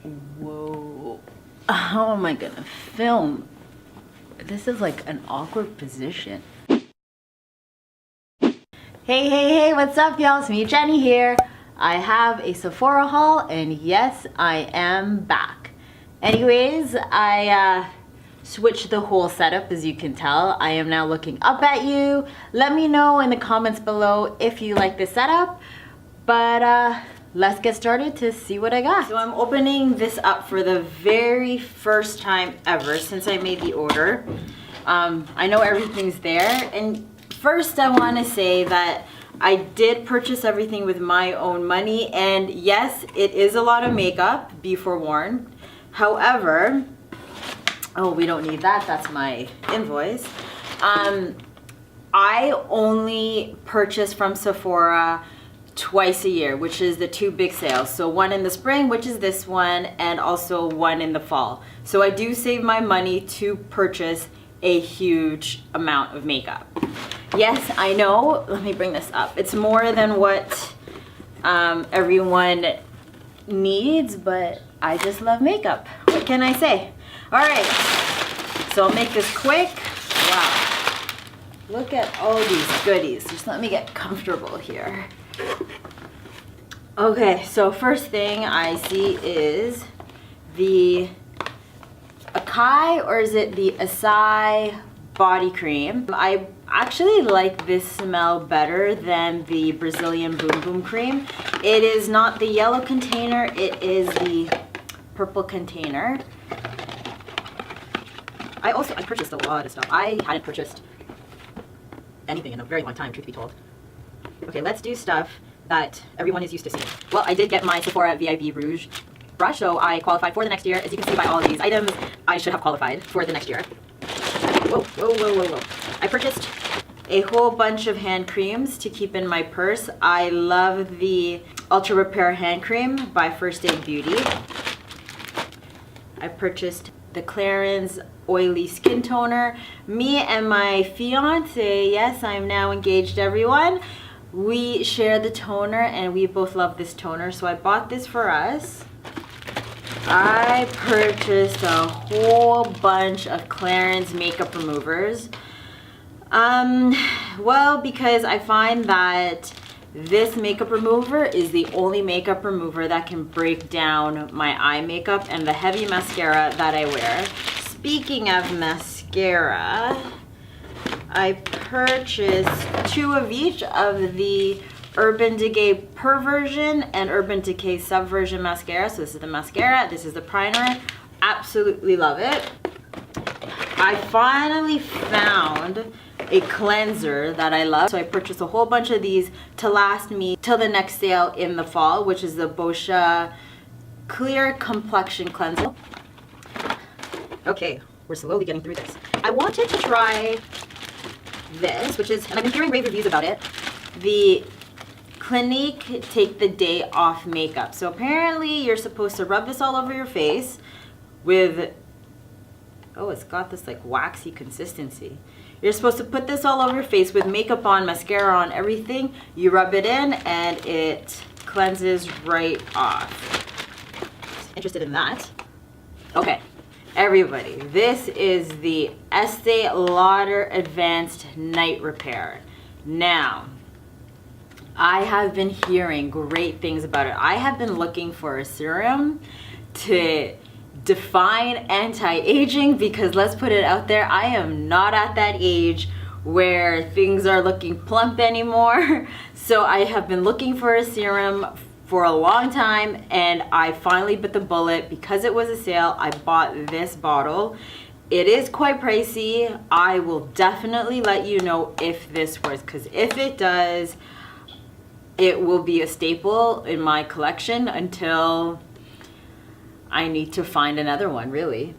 Whoa. How am I gonna film? This is like an awkward position. Hey, what's up, y'all? It's me, Jenny here. I have a Sephora haul, and yes, I am back. Anyways, I switched the whole setup, as you can tell. I am now looking up at you. Let me know in the comments below if you like this setup. But let's get started to see what I got. So I'm opening this up for the very first time ever since I made the order. I know everything's there, and first I want to say that I did purchase everything with my own money, and yes, it is a lot of makeup, be forewarned. However, oh, we don't need that, that's my invoice. I only purchase from Sephora twice a year, which is the 2 big sales. So one in the spring, which is this one, and also one in the fall. So I do save my money to purchase a huge amount of makeup. Yes, I know, let me bring this up. It's more than what everyone needs, but I just love makeup. What can I say? All right, so I'll make this quick. Wow, look at all these goodies. Just let me get comfortable here. Okay, so first thing I see is the Decay, or is it the Acai body cream. I actually like this smell better than the Brazilian Boom Boom cream. It is not the yellow container, it is the purple container. I purchased a lot of stuff. I hadn't purchased anything in a very long time, truth be told. Okay, let's do stuff that everyone is used to seeing. Well, I did get my Sephora VIB Rouge brush, so I qualified for the next year. As you can see by all these items, I should have qualified for the next year. Whoa. I purchased a whole bunch of hand creams to keep in my purse. I love the Ultra Repair hand cream by First Aid Beauty. I purchased the Clarins oily skin toner. Me and my fiance, yes, I'm now engaged, everyone, we share the toner and we both love this toner, so I bought this for us. I purchased a whole bunch of Clarins makeup removers. Well, because I find that this makeup remover is the only makeup remover that can break down my eye makeup and the heavy mascara that I wear. Speaking of mascara, I purchased 2 of each of the Urban Decay Perversion and Urban Decay Subversion mascara. So this is the mascara, this is the primer. Absolutely love it. I finally found a cleanser that I love, so I purchased a whole bunch of these to last me till the next sale in the fall, which is the Boscia Clear Complexion Cleanser. Okay, we're slowly getting through this. I wanted to try this, which is, and I've been hearing rave reviews about it, the Clinique Take the Day Off makeup. So apparently you're supposed to rub this all over your face with, oh, it's got this like waxy consistency. You're supposed to put this all over your face with makeup on, mascara on, everything. You rub it in and it cleanses right off. Interested in that? Okay, everybody, this is the Estee Lauder Advanced Night Repair. Now, I have been hearing great things about it. I have been looking for a serum to define anti-aging, because let's put it out there, I am not at that age where things are looking plump anymore. So I have been looking for a serum for a long time, and I finally bit the bullet. Because it was a sale, I bought this bottle. It is quite pricey. I will definitely let you know if this works, because if it does, it will be a staple in my collection until I need to find another one, really.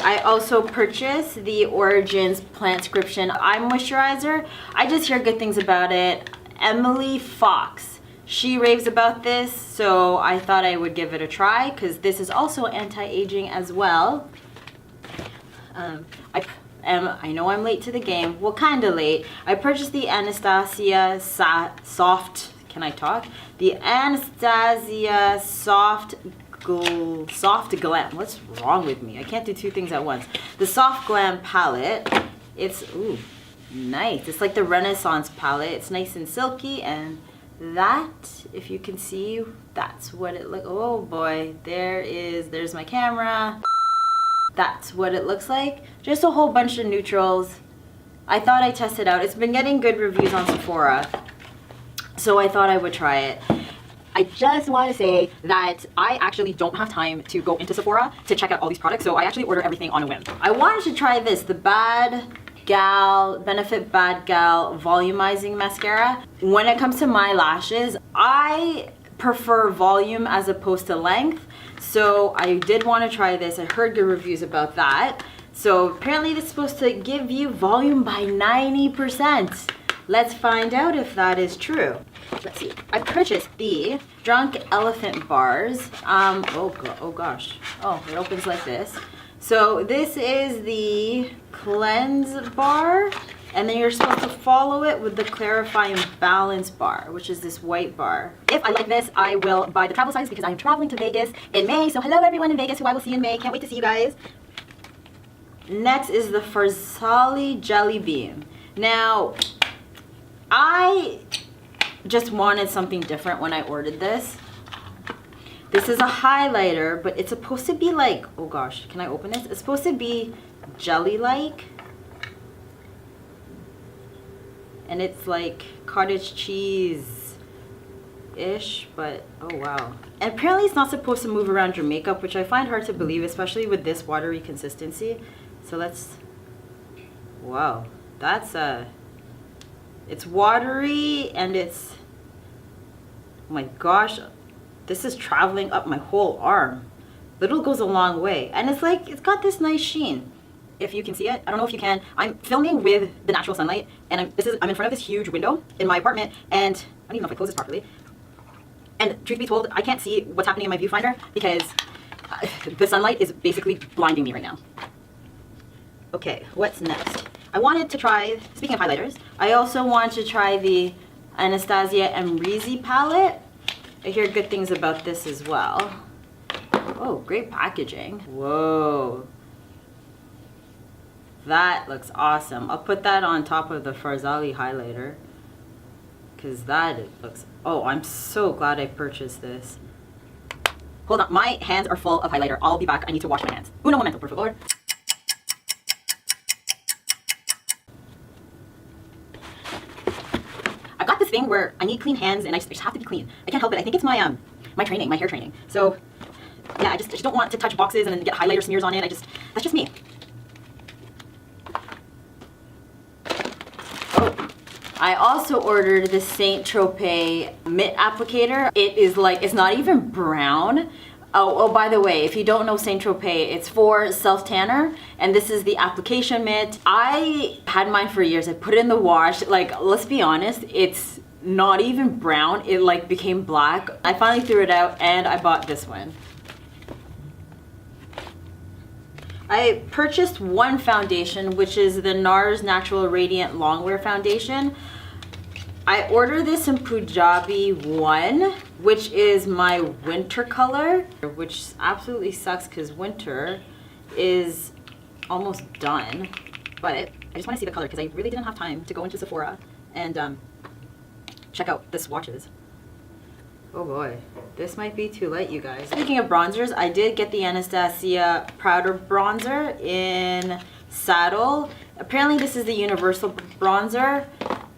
I also purchased the Origins Plantscription Eye Moisturizer. I just hear good things about it. Emily Fox, she raves about this, so I thought I would give it a try, because this is also anti-aging as well. I know I'm late to the game. Well, kind of late. I purchased the Anastasia Soft, can I talk? The Anastasia Soft Soft Glam. What's wrong with me? I can't do two things at once. The Soft Glam palette. It's, ooh, nice. It's like the Renaissance palette. It's nice and silky, and that, if you can see, that's what it looks. Oh boy, there's my camera. That's what it looks like. Just a whole bunch of neutrals. I thought I'd test it out. It's been getting good reviews on Sephora, so I thought I would try it. I just want to say that I actually don't have time to go into Sephora to check out all these products, so I actually order everything on a whim. I wanted to try this, the Benefit Bad Gal Volumizing Mascara. When it comes to my lashes, I prefer volume as opposed to length, so I did want to try this. I heard good reviews about that. So apparently this is supposed to give you volume by 90%. Let's find out if that is true. Let's see. I purchased the Drunk Elephant bars. Oh gosh. Oh, it opens like this. So this is the cleanse bar, and then you're supposed to follow it with the clarifying balance bar, which is this white bar. If I like this, I will buy the travel size because I'm traveling to Vegas in May. So hello everyone in Vegas who I will see in May. Can't wait to see you guys. Next is the Farsali Jelly Bean. Now, I just wanted something different when I ordered this. This is a highlighter, but it's supposed to be like, oh gosh, can I open this? It's supposed to be jelly-like. And it's like cottage cheese-ish, but oh wow. And apparently it's not supposed to move around your makeup, which I find hard to believe, especially with this watery consistency. So let's, wow, that's it's watery and it's, oh my gosh, this is traveling up my whole arm. Little goes a long way. And it's like, it's got this nice sheen. If you can see it, I don't know if you can. I'm filming with the natural sunlight, and I'm in front of this huge window in my apartment, and I don't even know if I close this properly. And truth be told, I can't see what's happening in my viewfinder because the sunlight is basically blinding me right now. Okay, what's next? I wanted to try, speaking of highlighters, I also want to try the Anastasia Amrezy palette. I hear good things about this as well. Oh, great packaging. Whoa. That looks awesome. I'll put that on top of the Farsali highlighter because that looks, oh, I'm so glad I purchased this. Hold on, my hands are full of highlighter. I'll be back. I need to wash my hands. Uno momento, por favor. I've got this thing where I need clean hands and I just have to be clean. I can't help it. I think it's my my training, my hair training. So yeah, I just don't want to touch boxes and then get highlighter smears on it. That's just me. I also ordered the Saint Tropez mitt applicator. It is like, it's not even brown. Oh, by the way, if you don't know Saint Tropez, it's for self-tanner, and this is the application mitt. I had mine for years. I put it in the wash. Like, let's be honest, it's not even brown. It like became black. I finally threw it out and I bought this one. I purchased one foundation, which is the Nars Natural Radiant Longwear Foundation. I ordered this in Punjabi 1, which is my winter color, which absolutely sucks because winter is almost done. But I just want to see the color because I really didn't have time to go into Sephora and check out the swatches. Oh boy, this might be too light, you guys. Speaking of bronzers, I did get the Anastasia Powder Bronzer in Saddle. Apparently this is the universal bronzer.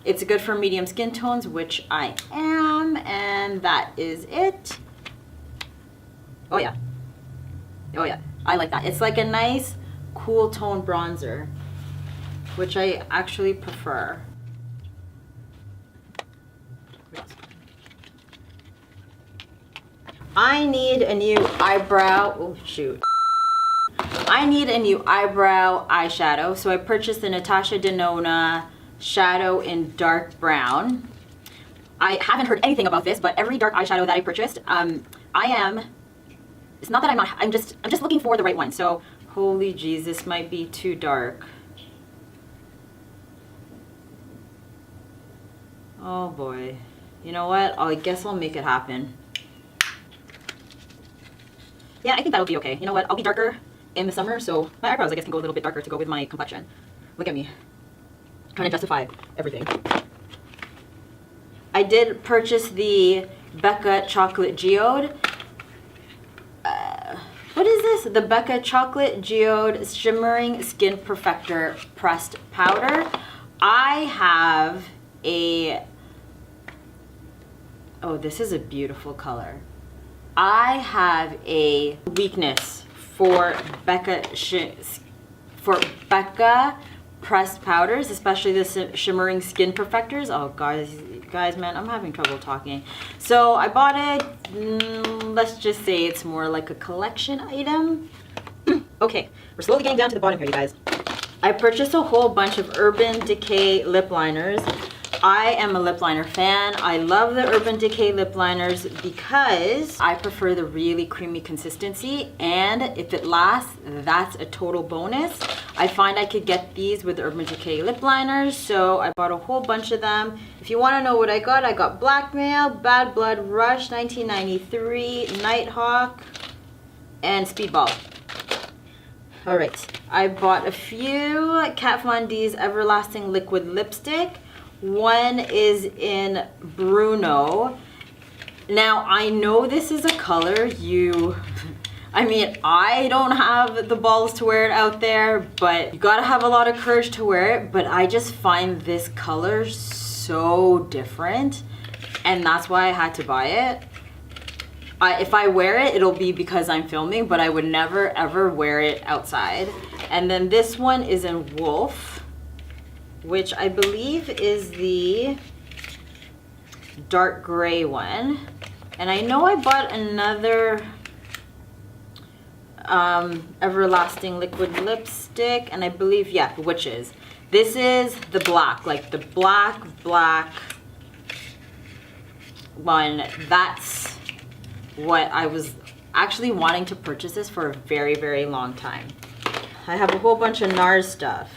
It's good for medium skin tones, which I am, and that is it. Oh yeah. Oh yeah, I like that. It's like a nice, cool tone bronzer, which I actually prefer. I need a new eyebrow, oh shoot. I need a new eyebrow eyeshadow, so I purchased the Natasha Denona shadow in dark brown. I haven't heard anything about this, but every dark eyeshadow that I purchased, it's not that I'm just looking for the right one. So, holy jeez, this might be too dark. Oh boy. You know what? I guess I'll make it happen. Yeah, I think that'll be okay. You know what? I'll be darker in the summer, so my eyebrows, I guess, can go a little bit darker to go with my complexion. Look at me. Trying to justify everything. I did purchase the Becca Chocolate Geode. What is this? The Becca Chocolate Geode Shimmering Skin Perfector Pressed Powder. I have a... Oh, this is a beautiful color. I have a weakness for Becca pressed powders, especially the shimmering skin perfectors. Oh, guys, man, I'm having trouble talking. So I bought it. Let's just say it's more like a collection item. Okay, we're slowly getting down to the bottom here, you guys. I purchased a whole bunch of Urban Decay lip liners. I am a lip liner fan. I love the Urban Decay lip liners because I prefer the really creamy consistency, and if it lasts, that's a total bonus. I find I could get these with Urban Decay lip liners, so I bought a whole bunch of them. If you want to know what I got Blackmail, Bad Blood, Rush, 1993, Nighthawk, and Speedball. Alright, I bought a few Kat Von D's Everlasting Liquid Lipstick. One is in Bruno. Now, I know this is a color I mean, I don't have the balls to wear it out there, but you gotta have a lot of courage to wear it. But I just find this color so different, and that's why I had to buy it. If I wear it, it'll be because I'm filming, but I would never ever wear it outside. And then this one is in Wolf, which I believe is the dark gray one. And I know I bought another Everlasting Liquid Lipstick, and I believe, yeah, Witches. This is the black, like the black one. That's what I was actually wanting to purchase this for a very, very long time. I have a whole bunch of Nars stuff.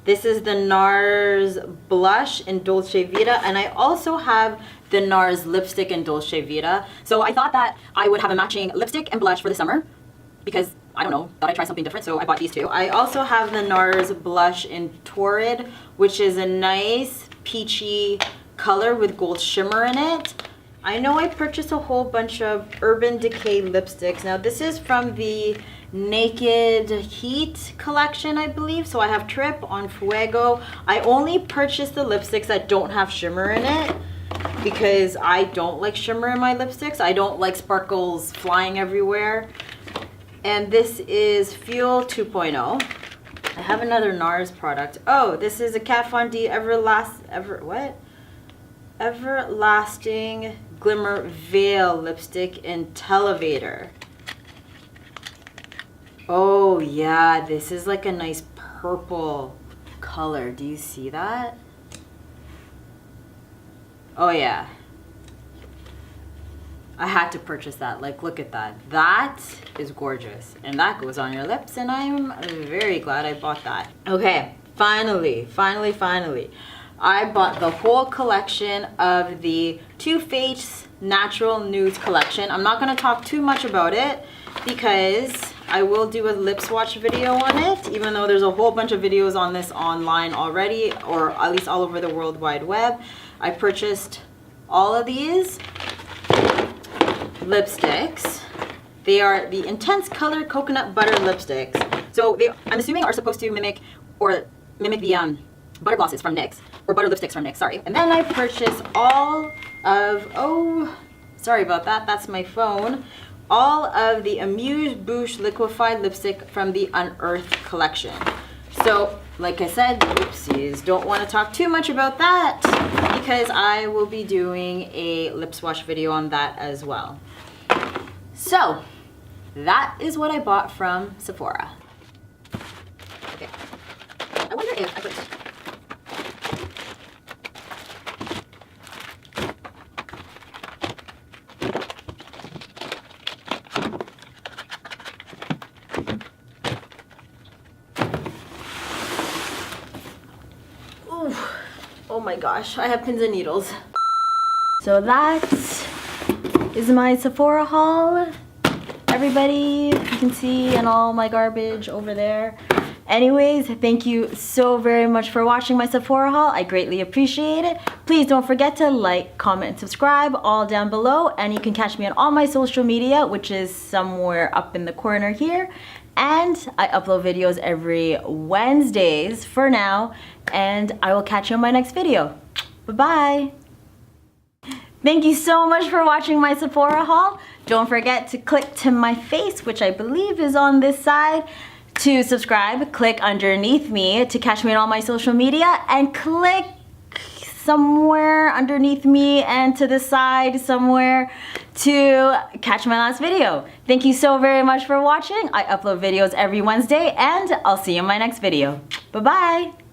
This is the Nars blush in Dolce Vita, and I also have the Nars lipstick in Dolce Vita. So I thought that I would have a matching lipstick and blush for the summer because, I don't know, thought I'd try something different, so I bought these two. I also have the Nars blush in Torrid, which is a nice peachy color with gold shimmer in it. I know I purchased a whole bunch of Urban Decay lipsticks. Now this is from the Naked Heat collection, I believe. So I have Trip on Fuego. I only purchased the lipsticks that don't have shimmer in it because I don't like shimmer in my lipsticks. I don't like sparkles flying everywhere. And this is Fuel 2.0. I have another Nars product. Oh, this is a Kat Von D Everlasting Glimmer Veil lipstick in Televator. Oh yeah, this is like a nice purple color. Do you see that? Oh yeah. I had to purchase that. Like, look at that. That is gorgeous. And that goes on your lips, and I'm very glad I bought that. Okay, finally. I bought the whole collection of the Too Faced Natural Nudes collection. I'm not going to talk too much about it because I will do a lip swatch video on it, even though there's a whole bunch of videos on this online already, or at least all over the World Wide Web. I purchased all of these lipsticks. They are the Intense Color Coconut Butter lipsticks. So they, I'm assuming, are supposed to mimic the butter glosses from NYX, or butter lipsticks from NYX, sorry. And then I purchased all of, oh, sorry about that, that's my phone. All of the Amuse Bouche liquefied lipstick from the Unearthed collection. So, like I said, oopsies, don't want to talk too much about that because I will be doing a lip swatch video on that as well. So, that is what I bought from Sephora. Okay. I wonder if I put... Oh my gosh, I have pins and needles. So that is my Sephora haul. everybody. You can see and all my garbage over there. Anyways, thank you so very much for watching my Sephora haul. I greatly appreciate it. Please don't forget to like, comment, and subscribe all down below. And you can catch me on all my social media, which is somewhere up in the corner here. And I upload videos every Wednesdays for now. And I will catch you in my next video. Bye-bye. Thank you so much for watching my Sephora haul. Don't forget to click to my face, which I believe is on this side, to subscribe. Click underneath me to catch me on all my social media, and click somewhere underneath me and to the side somewhere to catch my last video. Thank you so very much for watching. I upload videos every Wednesday, and I'll see you in my next video. Bye-bye.